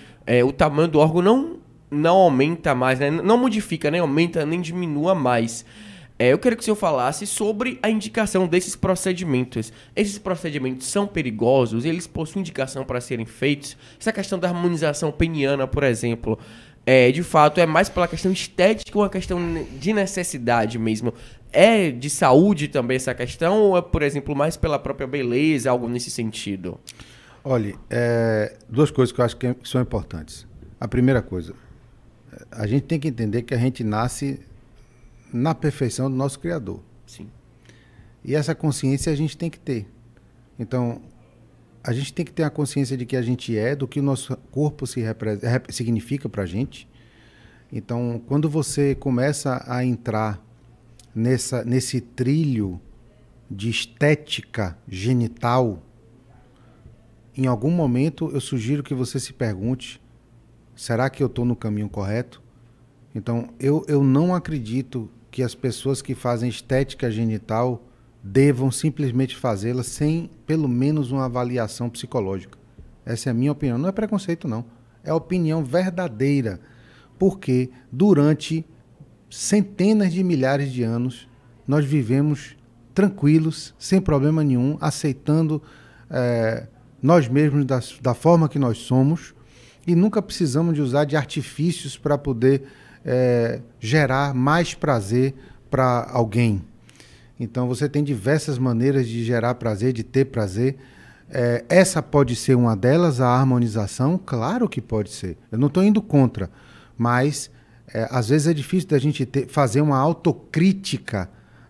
o tamanho do órgão não aumenta mais, né? Não modifica, nem aumenta, nem diminua mais. Eu queria que o senhor falasse sobre a indicação desses procedimentos. Esses procedimentos são perigosos? Eles possuem indicação para serem feitos? Essa questão da harmonização peniana, por exemplo, de fato é mais pela questão estética ou uma questão de necessidade mesmo? É de saúde também essa questão ou é, por exemplo, mais pela própria beleza, algo nesse sentido? Olha, duas coisas que eu acho que são importantes. A primeira coisa, a gente tem que entender que a gente nasce na perfeição do nosso Criador. Sim. E essa consciência a gente tem que ter. Então, a gente tem que ter a consciência de que a gente do que o nosso corpo significa para a gente. Então, quando você começa a entrar nesse trilho de estética genital, em algum momento eu sugiro que você se pergunte, será que eu estou no caminho correto? Então, eu não acredito que as pessoas que fazem estética genital devam simplesmente fazê-la sem, pelo menos, uma avaliação psicológica. Essa é a minha opinião. Não é preconceito, não. É opinião verdadeira. Porque durante centenas de milhares de anos, nós vivemos tranquilos, sem problema nenhum, aceitando nós mesmos da forma que nós somos e nunca precisamos de usar de artifícios para poder gerar mais prazer para alguém. Então você tem diversas maneiras de gerar prazer, de ter prazer. Essa pode ser uma delas, a harmonização, claro que pode ser. Eu não estou indo contra, mas às vezes é difícil da gente fazer uma autocrítica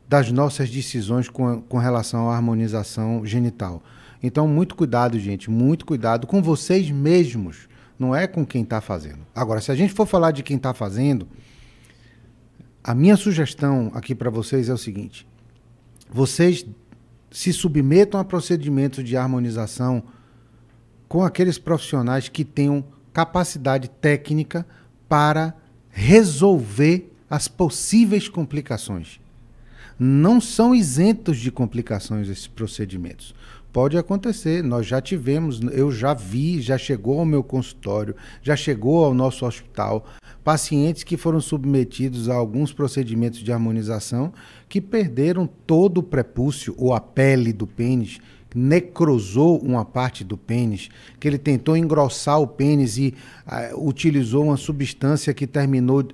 das nossas decisões com relação à harmonização genital. Então muito cuidado, gente, muito cuidado com vocês mesmos. Não é com quem está fazendo. Agora, se a gente for falar de quem está fazendo, a minha sugestão aqui para vocês é o seguinte: vocês se submetam a procedimentos de harmonização com aqueles profissionais que tenham capacidade técnica para resolver as possíveis complicações. não são isentos de complicações esses procedimentos. Pode acontecer, nós já tivemos, eu já vi, já chegou ao meu consultório, já chegou ao nosso hospital, pacientes que foram submetidos a alguns procedimentos de harmonização que perderam todo o prepúcio ou a pele do pênis, necrosou uma parte do pênis, que ele tentou engrossar o pênis e utilizou uma substância que terminou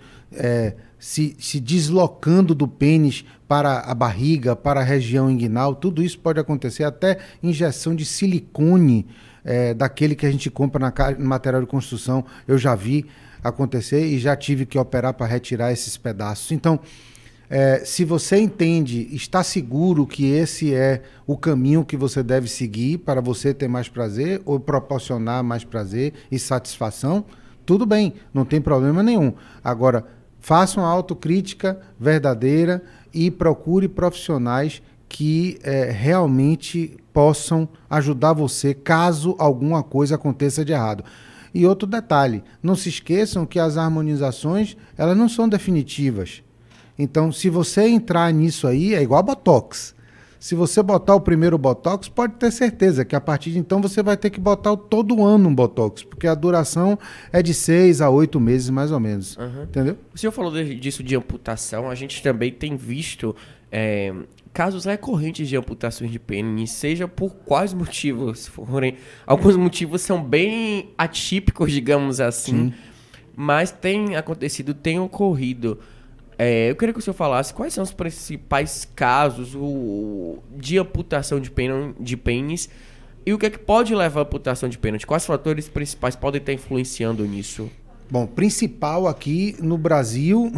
se deslocando do pênis para a barriga, para a região inguinal. Tudo isso pode acontecer, até injeção de silicone, daquele que a gente compra no material de construção, eu já vi acontecer e já tive que operar para retirar esses pedaços. Então, se você entende, está seguro que esse é o caminho que você deve seguir para você ter mais prazer ou proporcionar mais prazer e satisfação, tudo bem, não tem problema nenhum. Agora, faça uma autocrítica verdadeira e procure profissionais que realmente possam ajudar você caso alguma coisa aconteça de errado. E outro detalhe, não se esqueçam que as harmonizações, elas não são definitivas. Então, se você entrar nisso aí, é igual a Botox. Se você botar o primeiro Botox, pode ter certeza que a partir de então você vai ter que botar todo ano um Botox, porque a duração é de 6 a 8 meses, mais ou menos. Uhum. Entendeu? O senhor falou disso de amputação, a gente também tem visto casos recorrentes de amputações de pênis, seja por quais motivos forem. Alguns motivos são bem atípicos, digamos assim, sim, mas tem acontecido, tem ocorrido. Eu queria que o senhor falasse quais são os principais casos de amputação de pênis e o que é que pode levar à amputação de pênis. Quais fatores principais podem estar influenciando nisso? Bom, principal aqui no Brasil,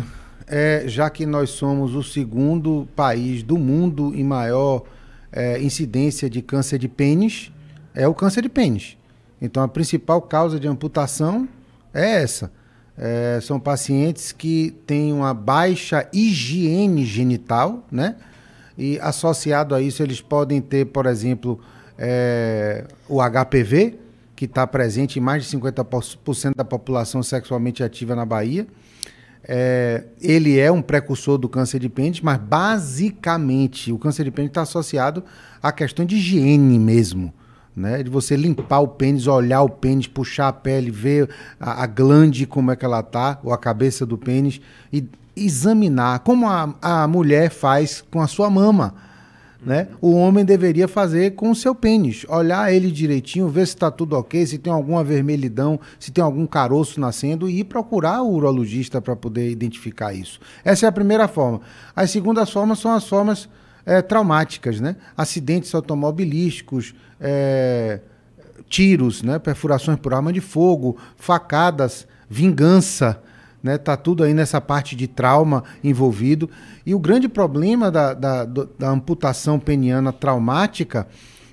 já que nós somos o segundo país do mundo em maior incidência de câncer de pênis, é o câncer de pênis. Então, a principal causa de amputação é essa. São pacientes que têm uma baixa higiene genital, né? E associado a isso eles podem ter, por exemplo, o HPV, que está presente em mais de 50% da população sexualmente ativa na Bahia. Ele é um precursor do câncer de pênis, mas basicamente o câncer de pênis está associado à questão de higiene mesmo, né? De você limpar o pênis, olhar o pênis, puxar a pele, ver a glande como é que ela está, ou a cabeça do pênis, e examinar, como a mulher faz com a sua mama, né? O homem deveria fazer com o seu pênis, olhar ele direitinho, ver se está tudo ok, se tem alguma vermelhidão, se tem algum caroço nascendo, e ir procurar o urologista para poder identificar isso. Essa é a primeira forma. As segundas formas são as formas traumáticas, né? Acidentes automobilísticos, tiros, né? Perfurações por arma de fogo, facadas, vingança, né? Tá tudo aí nessa parte de trauma envolvido. E o grande problema da amputação peniana traumática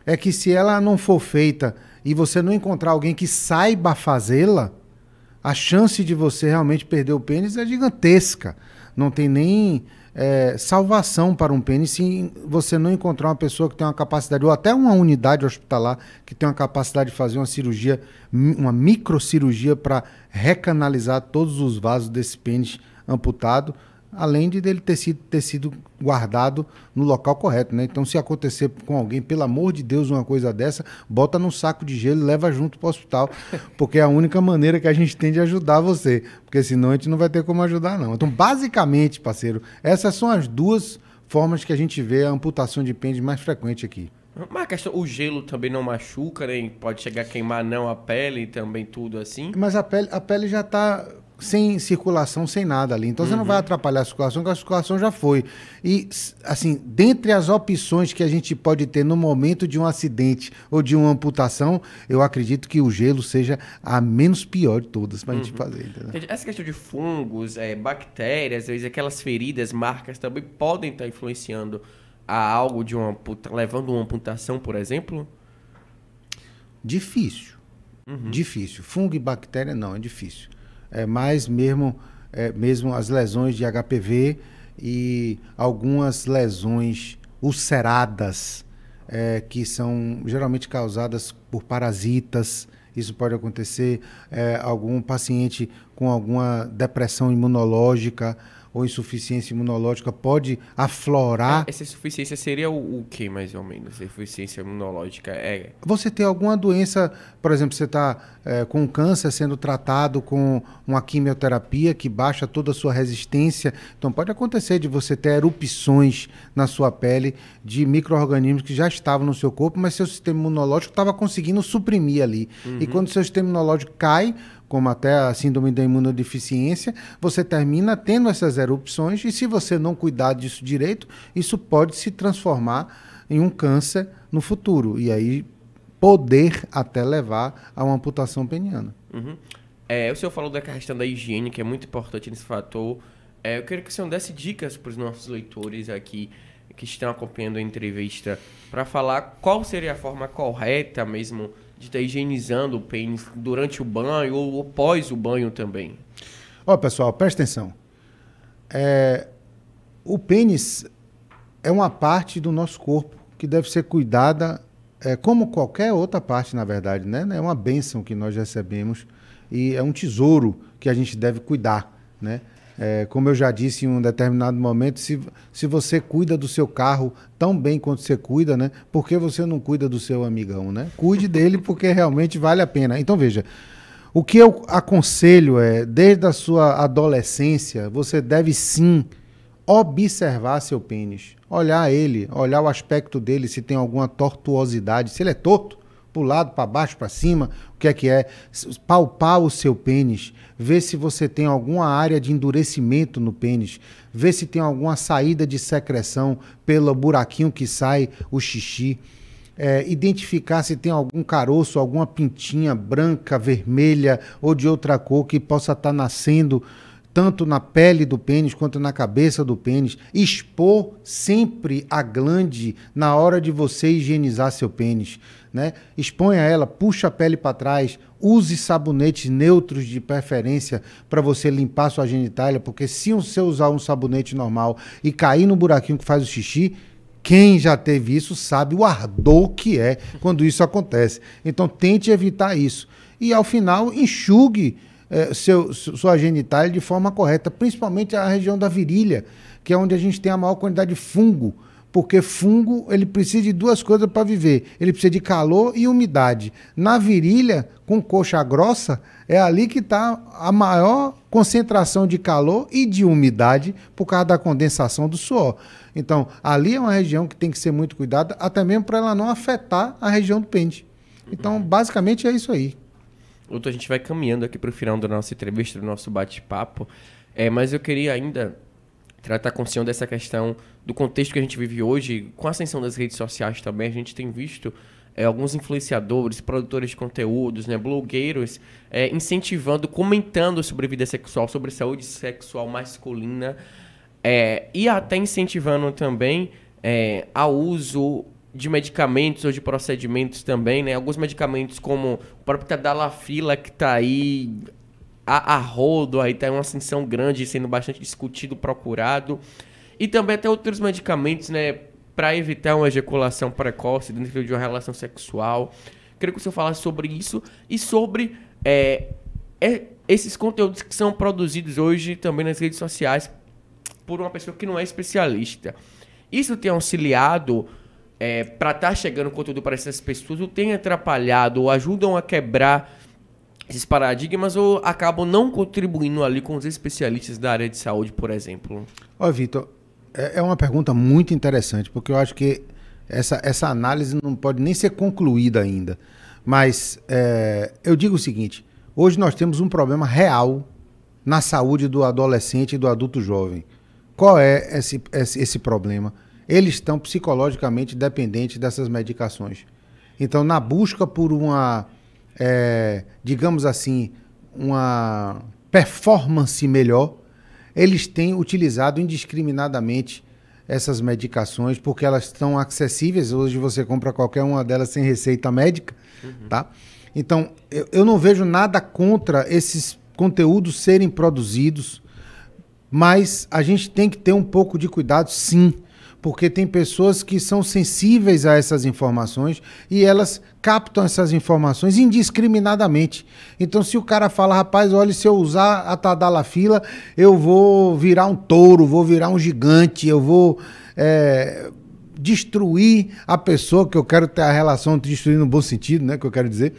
é que se ela não for feita e você não encontrar alguém que saiba fazê-la, a chance de você realmente perder o pênis é gigantesca. Não tem nem salvação para um pênis se você não encontrar uma pessoa que tem uma capacidade, ou até uma unidade hospitalar que tem uma capacidade de fazer uma cirurgia, uma microcirurgia para recanalizar todos os vasos desse pênis amputado, além de dele ter sido guardado no local correto, né? Então, se acontecer com alguém, pelo amor de Deus, uma coisa dessa, bota num saco de gelo e leva junto para o hospital, porque é a única maneira que a gente tem de ajudar você, porque senão a gente não vai ter como ajudar, não. Então, basicamente, parceiro, essas são as duas formas que a gente vê a amputação de pênis mais frequente aqui. Mas a questão, o gelo também não machuca, né? Pode chegar a queimar não a pele, também tudo assim. Mas a pele já está sem circulação, sem nada ali. Então, você não vai atrapalhar a circulação, porque a circulação já foi. E, assim, dentre as opções que a gente pode ter no momento de um acidente ou de uma amputação, eu acredito que o gelo seja a menos pior de todas para a gente fazer. Entendeu? Essa questão de fungos, bactérias, às vezes aquelas feridas, marcas, também podem estar influenciando a algo de levando uma amputação, por exemplo? Difícil. Difícil. Fungo e bactéria, não, é difícil. Mais mesmo as lesões de HPV e algumas lesões ulceradas, que são geralmente causadas por parasitas. Isso pode acontecer. Algum paciente com alguma depressão imunológica ou insuficiência imunológica pode aflorar. Essa insuficiência seria o que, mais ou menos? A insuficiência imunológica Você tem alguma doença, por exemplo, você está com câncer sendo tratado com uma quimioterapia que baixa toda a sua resistência. Então pode acontecer de você ter erupções na sua pele de micro-organismos que já estavam no seu corpo, mas seu sistema imunológico estava conseguindo suprimir ali. E quando o seu sistema imunológico cai, como até a síndrome da imunodeficiência, você termina tendo essas erupções e se você não cuidar disso direito, isso pode se transformar em um câncer no futuro e aí poder até levar a uma amputação peniana. O senhor falou da questão da higiene, que é muito importante nesse fator. Eu queria que o senhor desse dicas para os nossos leitores aqui que estão acompanhando a entrevista para falar qual seria a forma correta mesmo de estar higienizando o pênis durante o banho ou pós o banho também. Pessoal, presta atenção. O pênis é uma parte do nosso corpo que deve ser cuidada como qualquer outra parte, na verdade, né? É uma bênção que nós recebemos e é um tesouro que a gente deve cuidar, né? Como eu já disse em um determinado momento, se você cuida do seu carro tão bem quanto você cuida, né? Por que você não cuida do seu amigão, né? Cuide dele porque realmente vale a pena. Então, veja, o que eu aconselho desde a sua adolescência, você deve sim observar seu pênis, olhar ele, olhar o aspecto dele, se tem alguma tortuosidade, se ele é torto, para o lado, para baixo, para cima, o que é, palpar o seu pênis, ver se você tem alguma área de endurecimento no pênis, ver se tem alguma saída de secreção pelo buraquinho que sai o xixi, identificar se tem algum caroço, alguma pintinha branca, vermelha ou de outra cor que possa estar nascendo tanto na pele do pênis quanto na cabeça do pênis. Expor sempre a glande na hora de você higienizar seu pênis, né? Exponha ela, puxa a pele para trás, use sabonetes neutros de preferência para você limpar sua genitália, porque se você usar um sabonete normal e cair no buraquinho que faz o xixi, quem já teve isso sabe o ardor que é quando isso acontece. Então tente evitar isso. E ao final enxugue sua genitália de forma correta, principalmente a região da virilha, que é onde a gente tem a maior quantidade de fungo, porque fungo ele precisa de duas coisas para viver, ele precisa de calor e umidade. Na virilha, com coxa grossa, é ali que está a maior concentração de calor e de umidade por causa da condensação do suor. Então, ali é uma região que tem que ser muito cuidada, até mesmo para ela não afetar a região do pênis. Então, basicamente é isso aí. Doutor, a gente vai caminhando aqui para o final da nossa entrevista, do nosso bate-papo, mas eu queria ainda tratar com o senhor dessa questão do contexto que a gente vive hoje, com a ascensão das redes sociais também. A gente tem visto alguns influenciadores, produtores de conteúdos, né, blogueiros, incentivando, comentando sobre vida sexual, sobre saúde sexual masculina, e até incentivando também ao uso de medicamentos ou de procedimentos também, né? Alguns medicamentos como o próprio Tadalafila, que está aí a rodo, aí está uma ascensão grande, sendo bastante discutido, procurado. E também até outros medicamentos, né? Para evitar uma ejaculação precoce dentro de uma relação sexual. Queria que o senhor falasse sobre isso e sobre esses conteúdos que são produzidos hoje também nas redes sociais por uma pessoa que não é especialista. Isso tem auxiliado para estar chegando conteúdo para essas pessoas, ou tem atrapalhado, ou ajudam a quebrar esses paradigmas, ou acabam não contribuindo ali com os especialistas da área de saúde, por exemplo? Vitor, é uma pergunta muito interessante, porque eu acho que essa análise não pode nem ser concluída ainda. Mas eu digo o seguinte, hoje nós temos um problema real na saúde do adolescente e do adulto jovem. Qual é esse problema? Eles estão psicologicamente dependentes dessas medicações. Então, na busca por uma, digamos assim, uma performance melhor, eles têm utilizado indiscriminadamente essas medicações, porque elas estão acessíveis. Hoje você compra qualquer uma delas sem receita médica, tá? Então, eu não vejo nada contra esses conteúdos serem produzidos, mas a gente tem que ter um pouco de cuidado, sim, porque tem pessoas que são sensíveis a essas informações e elas captam essas informações indiscriminadamente. Então, se o cara fala, rapaz, olha, se eu usar a Tadalafila, eu vou virar um touro, vou virar um gigante, eu vou destruir a pessoa, que eu quero ter a relação, destruir no bom sentido, né, que eu quero dizer,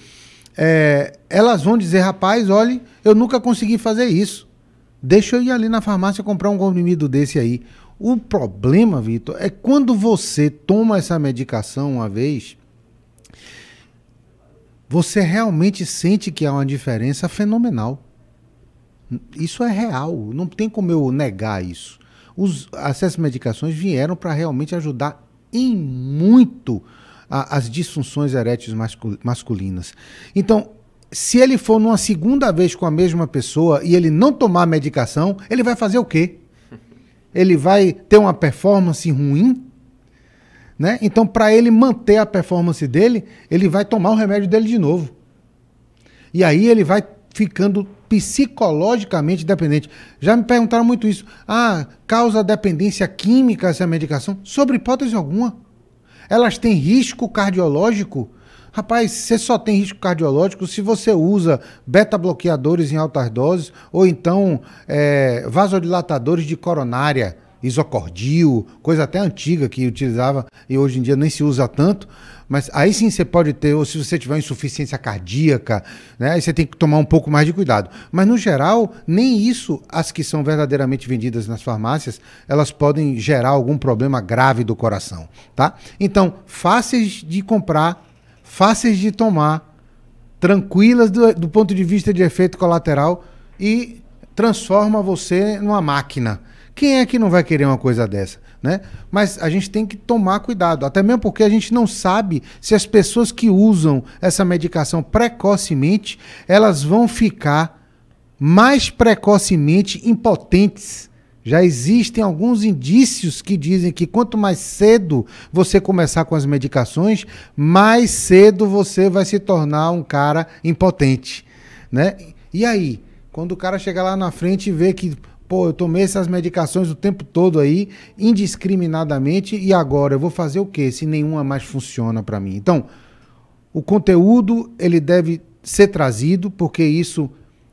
elas vão dizer, rapaz, olha, eu nunca consegui fazer isso. Deixa eu ir ali na farmácia comprar um comprimido desse aí. O problema, Vitor, é quando você toma essa medicação uma vez, você realmente sente que há uma diferença fenomenal. Isso é real, não tem como eu negar isso. Essas medicações vieram para realmente ajudar em muito as disfunções eréteis masculinas. Então, se ele for numa segunda vez com a mesma pessoa e ele não tomar a medicação, ele vai fazer o quê? Ele vai ter uma performance ruim, né? Então, para ele manter a performance dele, ele vai tomar o remédio dele de novo. E aí ele vai ficando psicologicamente dependente. Já me perguntaram muito isso. Causa dependência química essa medicação? Sobre hipótese alguma. Elas têm risco cardiológico? Rapaz, você só tem risco cardiológico se você usa beta-bloqueadores em altas doses ou então vasodilatadores de coronária, isocordil, coisa até antiga que utilizava e hoje em dia nem se usa tanto, mas aí sim você pode ter, ou se você tiver insuficiência cardíaca, né, aí você tem que tomar um pouco mais de cuidado. Mas no geral, nem isso, as que são verdadeiramente vendidas nas farmácias, elas podem gerar algum problema grave do coração, tá? Então, fáceis de comprar, fáceis de tomar, tranquilas do ponto de vista de efeito colateral e transforma você numa máquina. Quem é que não vai querer uma coisa dessa, né? Mas a gente tem que tomar cuidado, até mesmo porque a gente não sabe se as pessoas que usam essa medicação precocemente, elas vão ficar mais precocemente impotentes. Já existem alguns indícios que dizem que quanto mais cedo você começar com as medicações, mais cedo você vai se tornar um cara impotente, né? E aí, quando o cara chega lá na frente e vê que, pô, eu tomei essas medicações o tempo todo aí, indiscriminadamente, e agora eu vou fazer o quê se nenhuma mais funciona para mim? Então, o conteúdo ele deve ser trazido, porque isso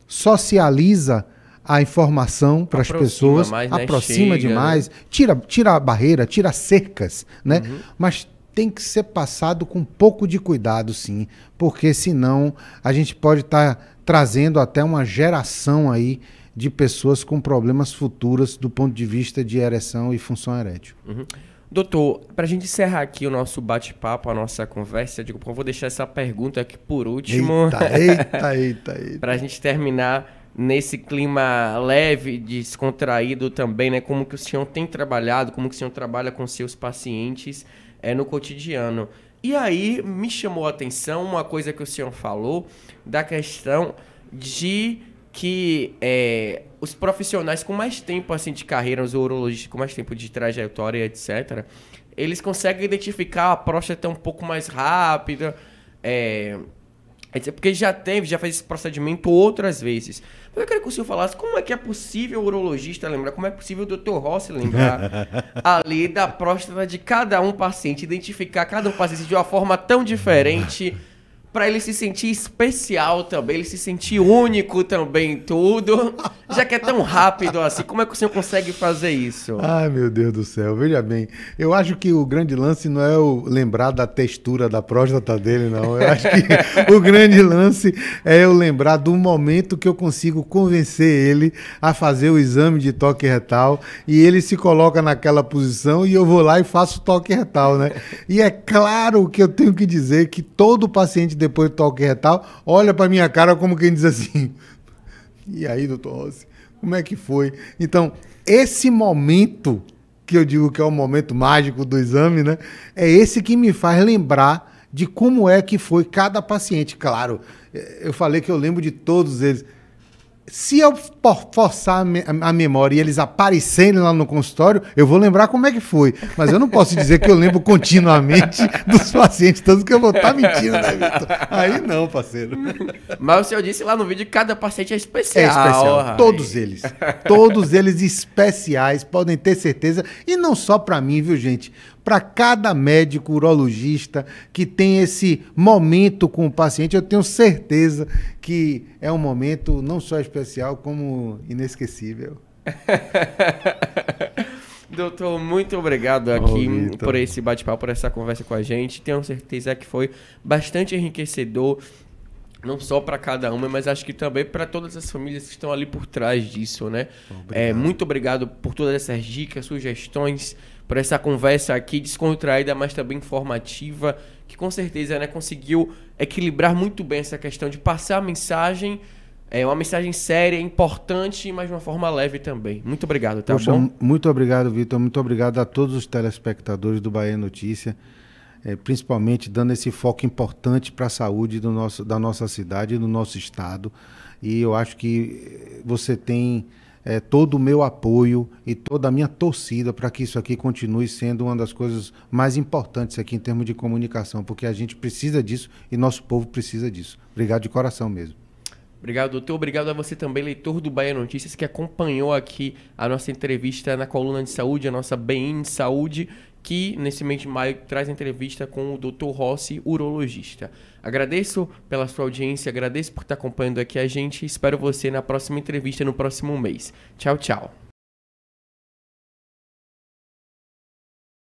socializa a informação para as pessoas, mais, né? Aproxima demais, né? Tira a barreira, tira cercas, né? Mas tem que ser passado com um pouco de cuidado, sim, porque senão a gente pode estar trazendo até uma geração aí de pessoas com problemas futuros do ponto de vista de ereção e função erétil. Doutor, para a gente encerrar aqui o nosso bate-papo, a nossa conversa, eu vou deixar essa pergunta aqui por último. Eita. Para a gente terminar nesse clima leve, descontraído também, né? Como que o senhor tem trabalhado, como que o senhor trabalha com seus pacientes no cotidiano. E aí me chamou a atenção uma coisa que o senhor falou, da questão de que os profissionais com mais tempo assim, de carreira, os urologistas com mais tempo de trajetória, etc., eles conseguem identificar a próstata um pouco mais rápida, porque já fez esse procedimento outras vezes. Mas eu queria que o senhor falasse como é que é possível o urologista lembrar, como é possível o Dr. Rossi lembrar ali da próstata de cada um paciente, identificar cada um paciente de uma forma tão diferente, para ele se sentir especial também, ele se sentir único também em tudo, já que é tão rápido assim. Como é que o senhor consegue fazer isso? Ai, meu Deus do céu, veja bem, eu acho que o grande lance não é o lembrar da textura da próstata dele, não. Eu acho que o grande lance é eu lembrar do momento que eu consigo convencer ele a fazer o exame de toque retal e ele se coloca naquela posição e eu vou lá e faço o toque retal, né? E é claro que eu tenho que dizer que todo paciente depois do toque retal, olha para minha cara como quem diz assim, e aí, doutor Rossi, como é que foi? Então, esse momento, que eu digo que é o momento mágico do exame, né? É esse que me faz lembrar de como é que foi cada paciente. Claro, eu falei que eu lembro de todos eles. Se eu forçar a memória e eles aparecerem lá no consultório, eu vou lembrar como é que foi. Mas eu não posso dizer que eu lembro continuamente dos pacientes, tanto que eu vou estar mentindo, né, Vitor? Aí não, parceiro. Mas o senhor disse lá no vídeo que cada paciente é especial. É especial, todos eles. Todos eles especiais, podem ter certeza. E não só para mim, viu, gente? Para cada médico urologista que tem esse momento com o paciente, eu tenho certeza que é um momento não só especial, como inesquecível. Doutor, muito obrigado aqui por esse bate-papo, por essa conversa com a gente. Tenho certeza que foi bastante enriquecedor, não só para cada uma, mas acho que também para todas as famílias que estão ali por trás disso, né? Muito obrigado por todas essas dicas, sugestões, por essa conversa aqui descontraída, mas também informativa, que com certeza, né, conseguiu equilibrar muito bem essa questão de passar a mensagem, uma mensagem séria, importante, mas de uma forma leve também. Muito obrigado, tá bom? Muito obrigado, Vitor. Muito obrigado a todos os telespectadores do Bahia Notícia, principalmente dando esse foco importante para a saúde da nossa cidade e do nosso estado. E eu acho que você tem todo o meu apoio e toda a minha torcida para que isso aqui continue sendo uma das coisas mais importantes aqui em termos de comunicação, porque a gente precisa disso e nosso povo precisa disso. Obrigado de coração mesmo. Obrigado, doutor. Obrigado a você também, leitor do Bahia Notícias, que acompanhou aqui a nossa entrevista na coluna de saúde, a nossa BN Saúde, que nesse mês de maio traz entrevista com o Dr. Rossi, urologista. Agradeço pela sua audiência, agradeço por estar acompanhando aqui a gente e espero você na próxima entrevista no próximo mês. Tchau, tchau.